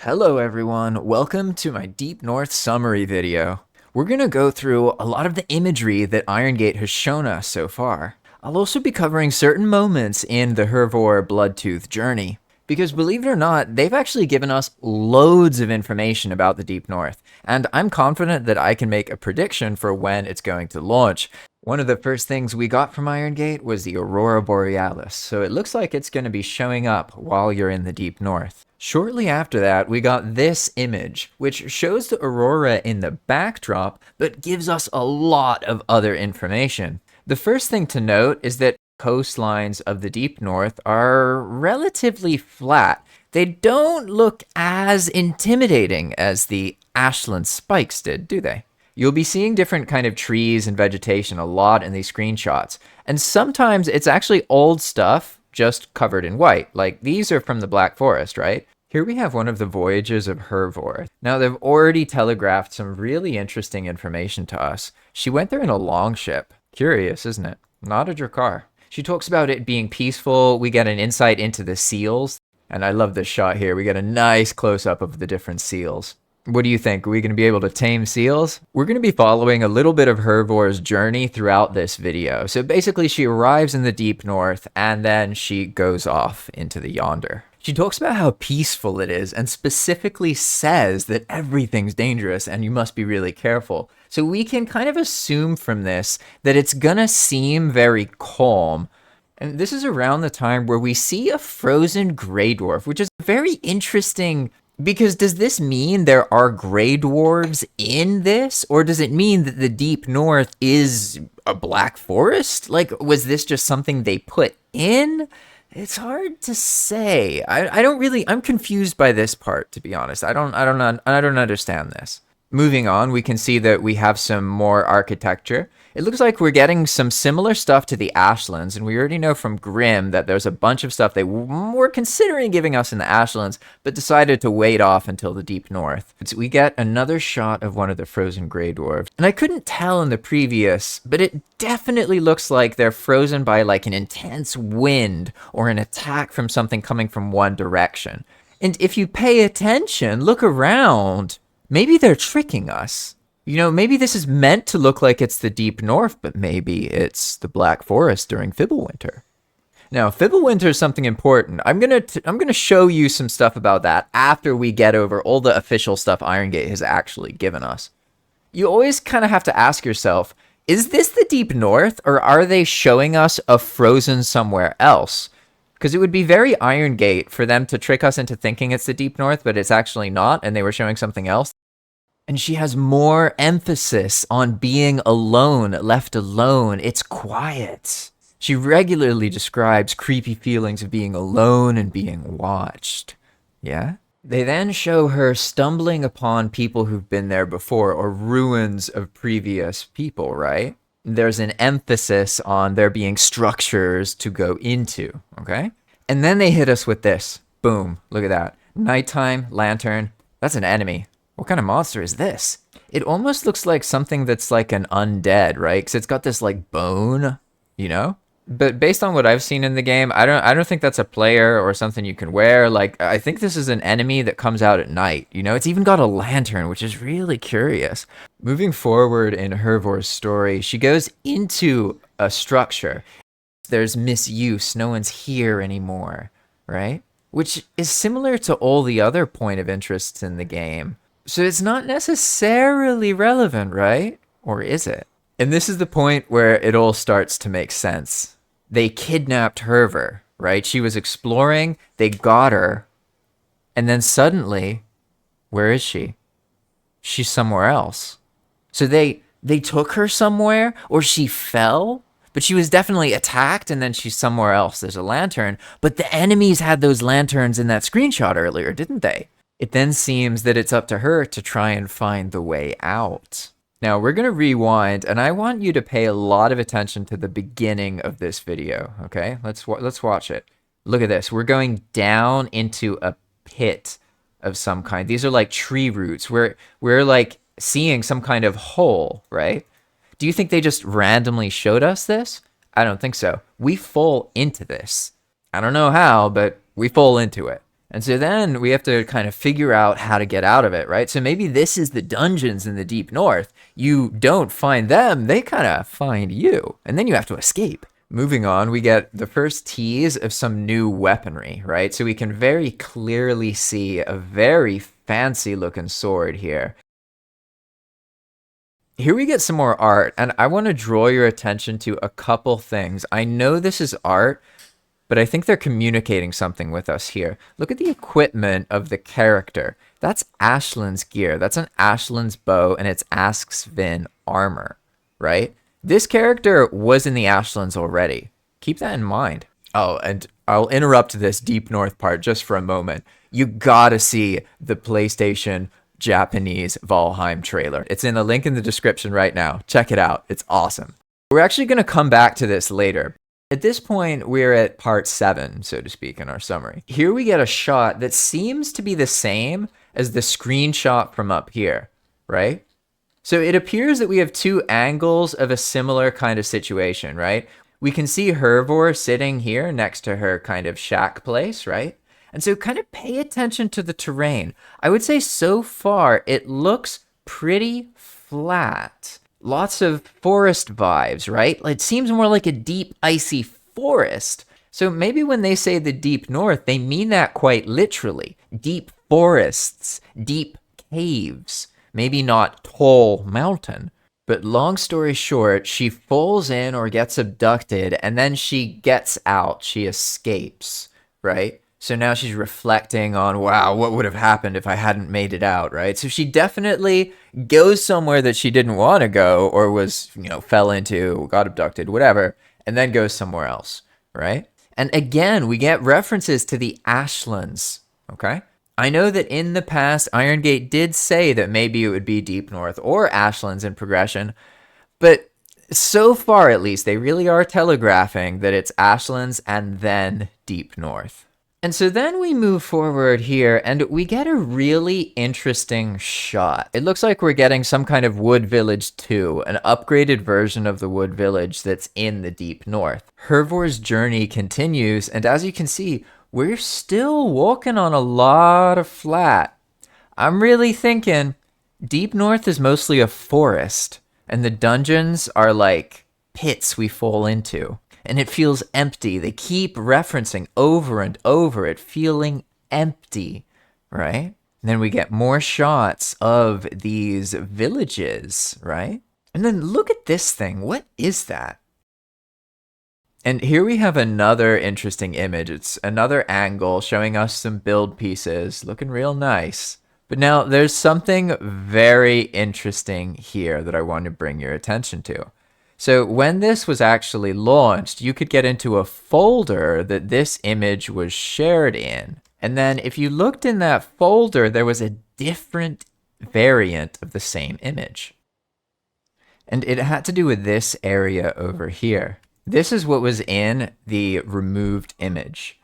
Hello everyone, welcome to my Deep North summary video. We're going to go through a lot of the imagery that IronGate has shown us so far. I'll also be covering certain moments in the Hervore Bloodtooth journey, because believe it or not, they've actually given us loads of information about the Deep North, and I'm confident that I can make a prediction for when it's going to launch. One of the first things we got from IronGate was the Aurora Borealis, so it looks like it's going to be showing up while you're in the Deep North. Shortly after that, we got this image, which shows the Aurora in the backdrop, but gives us a lot of other information. The first thing to note is that coastlines of the Deep North are relatively flat. They don't look as intimidating as the ashland spikes did, do they? You'll be seeing different kind of trees and vegetation a lot in these screenshots, and sometimes it's actually old stuff just covered in white. Like these are from the Black Forest, right? Here we have one of the voyages of Hervore. Now they've already telegraphed some really interesting information to us. She went there in a longship. Curious, isn't it? Not a Drakkar. She talks about it being peaceful. We get an insight into the seals. And I love this shot here. We get a nice close-up of the different seals. What do you think? Are we going to be able to tame seals? We're going to be following a little bit of Hervore's journey throughout this video. So basically she arrives in the Deep North and then she goes off into the yonder. She talks about how peaceful it is and specifically says that everything's dangerous and you must be really careful. So we can kind of assume from this that it's gonna seem very calm. And this is around the time where we see a frozen gray dwarf, which is very interesting. Because does this mean there are gray dwarves in this? Or does it mean that the Deep North is a black forest? Like, was this just something they put in? It's hard to say. I'm confused by this part, to be honest. I don't understand this. Moving on, we can see that we have some more architecture. It looks like we're getting some similar stuff to the Ashlands, and we already know from Grimm that there's a bunch of stuff they were considering giving us in the Ashlands, but decided to wait off until the Deep North. So we get another shot of one of the frozen gray dwarves, and I couldn't tell in the previous, but it definitely looks like they're frozen by like an intense wind or an attack from something coming from one direction. And if you pay attention, look around, maybe they're tricking us. You know, maybe this is meant to look like it's the Deep North, but maybe it's the Black Forest during Fimblewinter. Now, Fimblewinter is something important. I'm gonna show you some stuff about that after we get over all the official stuff IronGate has actually given us. You always kind of have to ask yourself, is this the Deep North, or are they showing us a frozen somewhere else? Because it would be very IronGate for them to trick us into thinking it's the Deep North, but it's actually not, and they were showing something else. And she has more emphasis on being alone, left alone. It's quiet. She regularly describes creepy feelings of being alone and being watched. Yeah? They then show her stumbling upon people who've been there before, or ruins of previous people, right? There's an emphasis on there being structures to go into, okay? And then they hit us with this. Boom. Look at that. Nighttime, lantern. That's an enemy. What kind of monster is this? It almost looks like something that's like an undead, right? Because it's got this like bone, you know? But based on what I've seen in the game, I don't think that's a player or something you can wear. Like, I think this is an enemy that comes out at night, you know? It's even got a lantern, which is really curious. Moving forward in Hervore's story, she goes into a structure. There's misuse. No one's here anymore, right? Which is similar to all the other point of interests in the game. So it's not necessarily relevant, right? Or is it? And this is the point where it all starts to make sense. They kidnapped Hervore, right? She was exploring, they got her, and then suddenly, where is she? She's somewhere else. So they took her somewhere, or she fell, but she was definitely attacked, and then she's somewhere else. There's a lantern, but the enemies had those lanterns in that screenshot earlier, didn't they? It then seems that it's up to her to try and find the way out. Now, we're going to rewind, and I want you to pay a lot of attention to the beginning of this video, okay? Let's watch it. Look at this. We're going down into a pit of some kind. These are like tree roots. We're like seeing some kind of hole, right? Do you think they just randomly showed us this? I don't think so. We fall into this. I don't know how, but we fall into it. And so then we have to kind of figure out how to get out of it, right? So maybe this is the dungeons in the deep north. You don't find them, they kind of find you. And then you have to escape. Moving on, we get the first tease of some new weaponry, right? So we can very clearly see a very fancy looking sword here. Here we get some more art, and I want to draw your attention to a couple things. I know this is art, but I think they're communicating something with us here. Look at the equipment of the character. That's Ashland's gear. That's an Ashland's bow, and it's Askvin armor, right? This character was in the Ashlands already. Keep that in mind. Oh, and I'll interrupt this Deep North part just for a moment. You gotta see the PlayStation Japanese Valheim trailer. It's in a link in the description right now. Check it out. It's awesome. We're actually gonna come back to this later. At this point, we're at part 7, so to speak, in our summary. Here we get a shot that seems to be the same as the screenshot from up here, right? So it appears that we have 2 angles of a similar kind of situation, right? We can see Hervore sitting here next to her kind of shack place, right? And so kind of pay attention to the terrain. I would say so far it looks pretty flat. Lots of forest vibes, right? It seems more like a deep, icy forest. So maybe when they say the deep north, they mean that quite literally. Deep forests, deep caves, maybe not tall mountain. But long story short, she falls in or gets abducted, and then she gets out. She escapes, right? So now she's reflecting on, wow, what would have happened if I hadn't made it out, right? So she definitely goes somewhere that she didn't want to go or was, fell into, got abducted, whatever, and then goes somewhere else, right? And again, we get references to the Ashlands, okay? I know that in the past, IronGate did say that maybe it would be Deep North or Ashlands in progression, but so far at least, they really are telegraphing that it's Ashlands and then Deep North. And so then we move forward here and we get a really interesting shot. It looks like we're getting some kind of Wood Village 2, an upgraded version of the Wood Village that's in the Deep North. Hervore's journey continues, and as you can see, we're still walking on a lot of flat. I'm really thinking Deep North is mostly a forest, and the dungeons are like pits we fall into. And it feels empty. They keep referencing over and over it feeling empty, right? And then we get more shots of these villages, right? And then look at this thing. What is that? And here we have another interesting image. It's another angle showing us some build pieces looking real nice. But now there's something very interesting here that I want to bring your attention to. So when this was actually launched, you could get into a folder that this image was shared in. And then if you looked in that folder, there was a different variant of the same image. And it had to do with this area over here. This is what was in the removed image.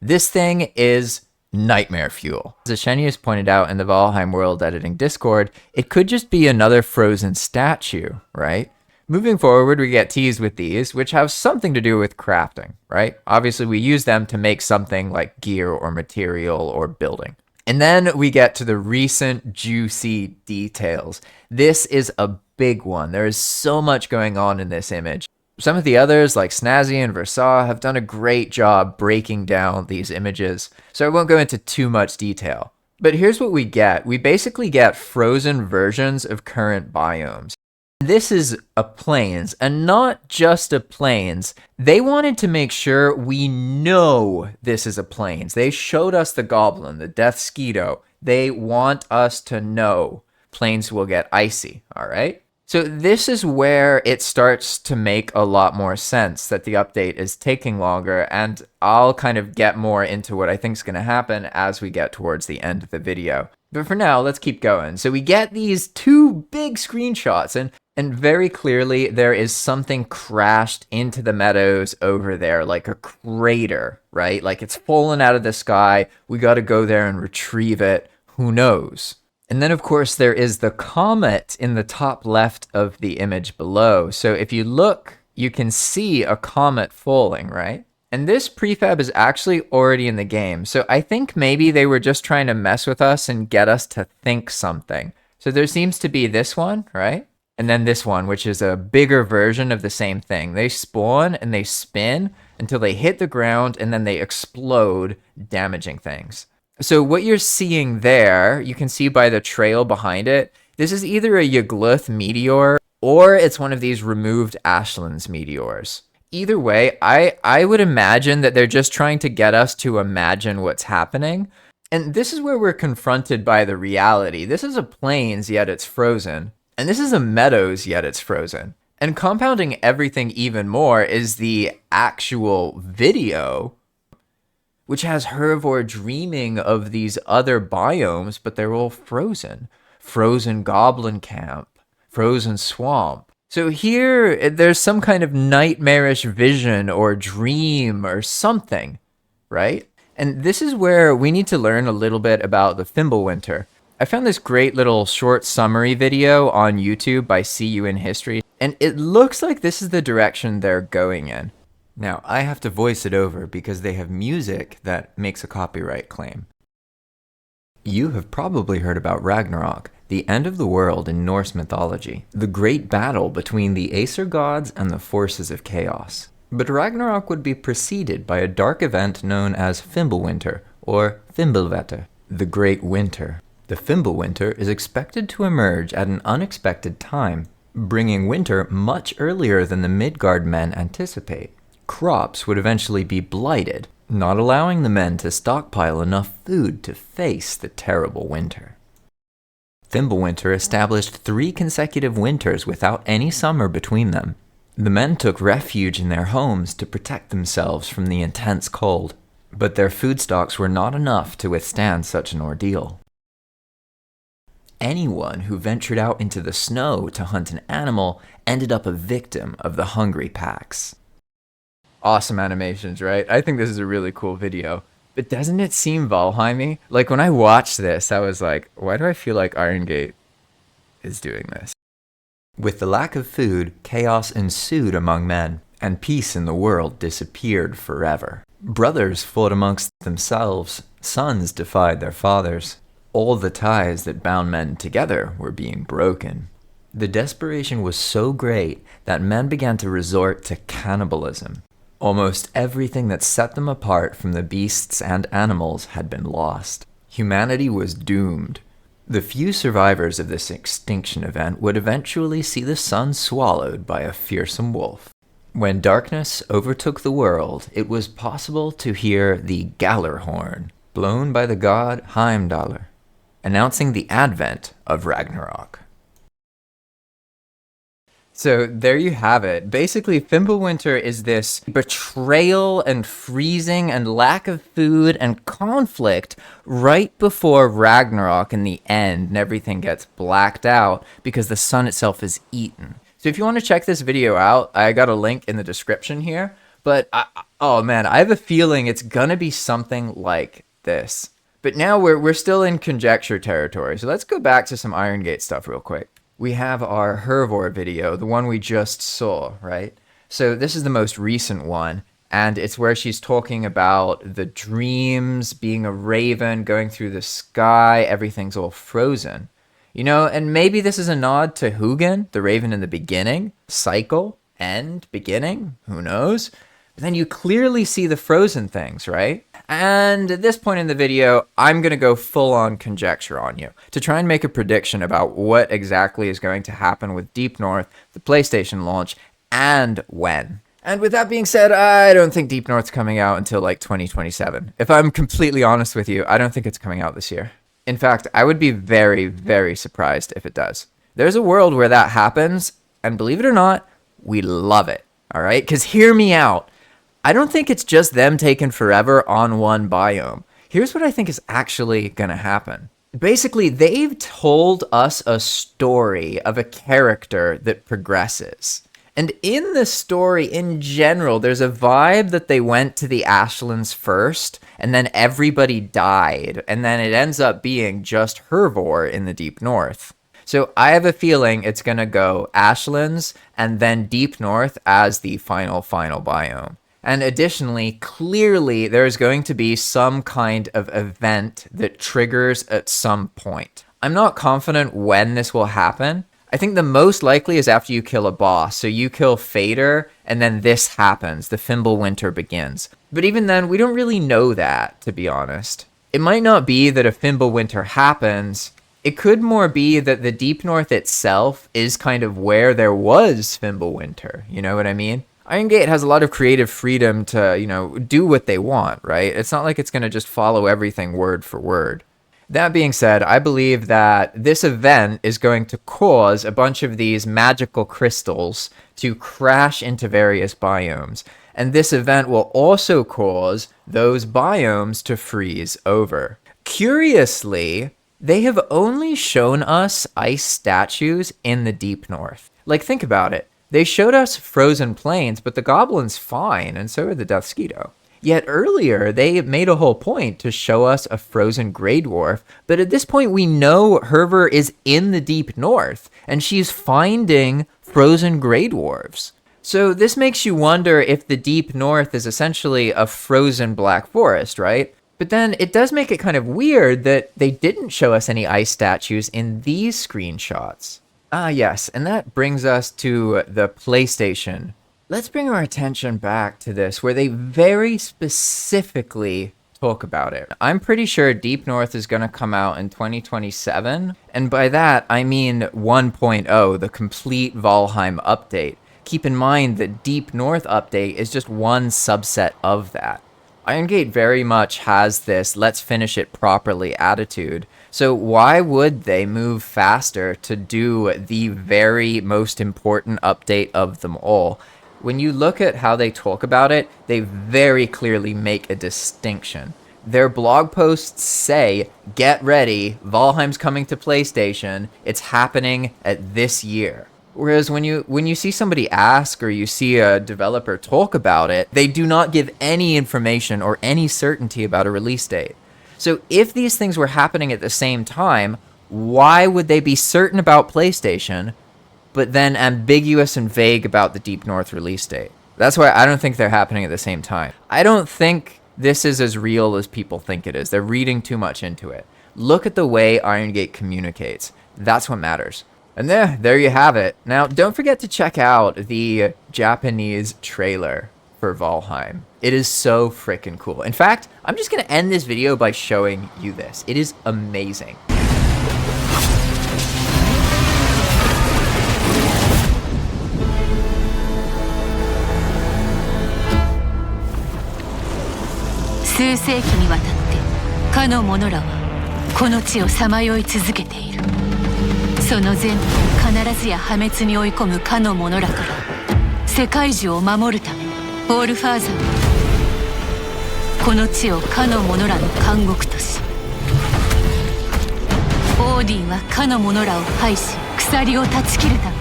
This thing is nightmare fuel. As Ashenius pointed out in the Valheim World Editing Discord, it could just be another frozen statue, right? Moving forward, we get teased with these, which have something to do with crafting, right? Obviously, we use them to make something like gear or material or building. And then we get to the recent juicy details. This is a big one. There is so much going on in this image. Some of the others, like Snazzy and Versailles, have done a great job breaking down these images, so I won't go into too much detail. But here's what we get. We basically get frozen versions of current biomes. This is a plains, and not just a plains. They wanted to make sure we know this is a plains. They showed us the goblin, the death skeeto. They want us to know plains will get icy, all right? So this is where it starts to make a lot more sense that the update is taking longer, and I'll kind of get more into what I think is going to happen as we get towards the end of the video. But for now, let's keep going. So we get these 2 big screenshots, and very clearly there is something crashed into the meadows over there, like a crater, right? Like it's fallen out of the sky. We got to go there and retrieve it. Who knows? And then, of course, there is the comet in the top left of the image below. So if you look, you can see a comet falling, right? And this prefab is actually already in the game. So I think maybe they were just trying to mess with us and get us to think something. So there seems to be this one, right? And then this one, which is a bigger version of the same thing. They spawn and they spin until they hit the ground and then they explode, damaging things. So what you're seeing there, you can see by the trail behind it, this is either a Yagluth meteor or it's one of these removed Ashlands meteors. Either way, I would imagine that they're just trying to get us to imagine what's happening. And this is where we're confronted by the reality. This is a plains, yet it's frozen. And this is a meadows, yet it's frozen. And compounding everything even more is the actual video, which has Hervore dreaming of these other biomes, but they're all frozen. Frozen goblin camp, frozen swamp. So here, there's some kind of nightmarish vision or dream or something, right? And this is where we need to learn a little bit about the Fimblewinter. I found this great little short summary video on YouTube by See You in History, and it looks like this is the direction they're going in. Now, I have to voice it over because they have music that makes a copyright claim. You have probably heard about Ragnarok, the end of the world in Norse mythology, the great battle between the Aesir gods and the forces of chaos. But Ragnarok would be preceded by a dark event known as Fimblewinter, or Fimblewinter, the Great Winter. The Fimblewinter is expected to emerge at an unexpected time, bringing winter much earlier than the Midgard men anticipate. Crops would eventually be blighted, not allowing the men to stockpile enough food to face the terrible winter. Fimblewinter established 3 consecutive winters without any summer between them. The men took refuge in their homes to protect themselves from the intense cold, but their food stocks were not enough to withstand such an ordeal. Anyone who ventured out into the snow to hunt an animal ended up a victim of the hungry packs. Awesome animations, right? I think this is a really cool video. But doesn't it seem Valheim-y? Like when I watched this, I was like, why do I feel like IronGate is doing this? With the lack of food, chaos ensued among men, and peace in the world disappeared forever. Brothers fought amongst themselves, sons defied their fathers. All the ties that bound men together were being broken. The desperation was so great that men began to resort to cannibalism. Almost everything that set them apart from the beasts and animals had been lost. Humanity was doomed. The few survivors of this extinction event would eventually see the sun swallowed by a fearsome wolf. When darkness overtook the world, it was possible to hear the Gallarhorn, blown by the god Heimdallr, announcing the advent of Ragnarok. So there you have it. Basically, Fimblewinter is this betrayal and freezing and lack of food and conflict right before Ragnarok in the end, and everything gets blacked out because the sun itself is eaten. So if you want to check this video out, I got a link in the description here. But, oh man, I have a feeling it's gonna be something like this. But now we're still in conjecture territory, so let's go back to some IronGate stuff real quick. We have our Hervore video, the one we just saw, right? So this is the most recent one, and it's where she's talking about the dreams, being a raven, going through the sky, everything's all frozen. You know, and maybe this is a nod to Hugin, the raven in the beginning, cycle, end, beginning, who knows? But then you clearly see the frozen things, right? And at this point in the video, I'm going to go full-on conjecture on you to try and make a prediction about what exactly is going to happen with Deep North, the PlayStation launch, and when. And with that being said, I don't think Deep North's coming out until like 2027. If I'm completely honest with you, I don't think it's coming out this year. In fact, I would be very, very surprised if it does. There's a world where that happens, and believe it or not, we love it, all right? Because hear me out. I don't think it's just them taking forever on one biome. Here's what I think is actually going to happen. Basically, they've told us a story of a character that progresses. And in the story, in general, there's a vibe that they went to the Ashlands first, and then everybody died, and then it ends up being just Hervore in the Deep North. So I have a feeling it's going to go Ashlands, and then Deep North as the final biome. And additionally, clearly there's going to be some kind of event that triggers at some point. I'm not confident when this will happen. I think the most likely is after you kill a boss. So you kill Fader, and then this happens. The Fimblewinter begins. But even then, we don't really know that, to be honest. It might not be that a Fimblewinter happens. It could more be that the Deep North itself is kind of where there was Fimblewinter. You know what I mean? IronGate has a lot of creative freedom to, do what they want, right? It's not like it's going to just follow everything word for word. That being said, I believe that this event is going to cause a bunch of these magical crystals to crash into various biomes. And this event will also cause those biomes to freeze over. Curiously, they have only shown us ice statues in the Deep North. Like, think about it. They showed us frozen plains, but the goblin's fine, and so are the Deathsquito. Yet earlier, they made a whole point to show us a frozen Grey Dwarf, but at this point we know Hervore is in the Deep North, and she's finding frozen Grey Dwarves. So this makes you wonder if the Deep North is essentially a frozen Black Forest, right? But then it does make it kind of weird that they didn't show us any ice statues in these screenshots. Ah, yes, and that brings us to the PlayStation. Let's bring our attention back to this, where they very specifically talk about it. I'm pretty sure Deep North is going to come out in 2027, and by that I mean 1.0, the complete Valheim update. Keep in mind that Deep North update is just one subset of that. IronGate very much has this let's finish it properly attitude. So why would they move faster to do the very most important update of them all? When you look at how they talk about it, they very clearly make a distinction. Their blog posts say, get ready, Valheim's coming to PlayStation, it's happening at this year. Whereas when you see somebody ask or you see a developer talk about it, they do not give any information or any certainty about a release date. So if these things were happening at the same time, why would they be certain about PlayStation, but then ambiguous and vague about the Deep North release date? That's why I don't think they're happening at the same time. I don't think this is as real as people think it is. They're reading too much into it. Look at the way IronGate communicates. That's what matters. And there you have it. Now, don't forget to check out the Japanese trailer for Valheim. It is so freaking cool. In fact, I'm just going to end this video by showing you this. It is amazing.その前途を必ずや破滅に追い込むかの者らから世界中を守るためウォールファーザーはこの地をかの者らの監獄としオーディンはかの者らを排し鎖を断ち切るため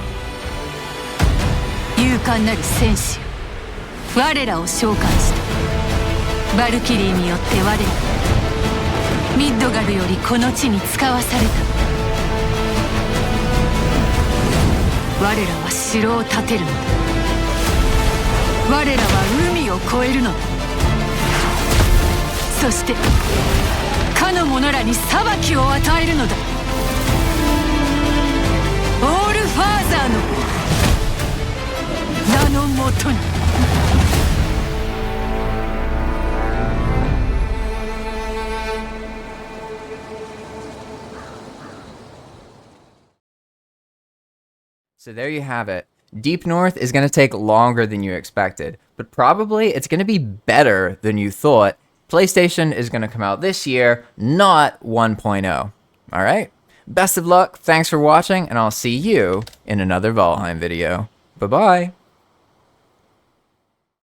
勇敢なる戦士よ我らを召喚したバルキリーによって我らミッドガルよりこの地に使わされた我らは城を建てるのだ我らは海を越えるのだそしてかの者らに裁きを与えるのだオールファーザーの名のもとにSo there you have it. Deep North is going to take longer than you expected, but probably it's going to be better than you thought. PlayStation is going to come out this year, not 1.0. All right? Best of luck, thanks for watching, and I'll see you in another Valheim video. Bye-bye.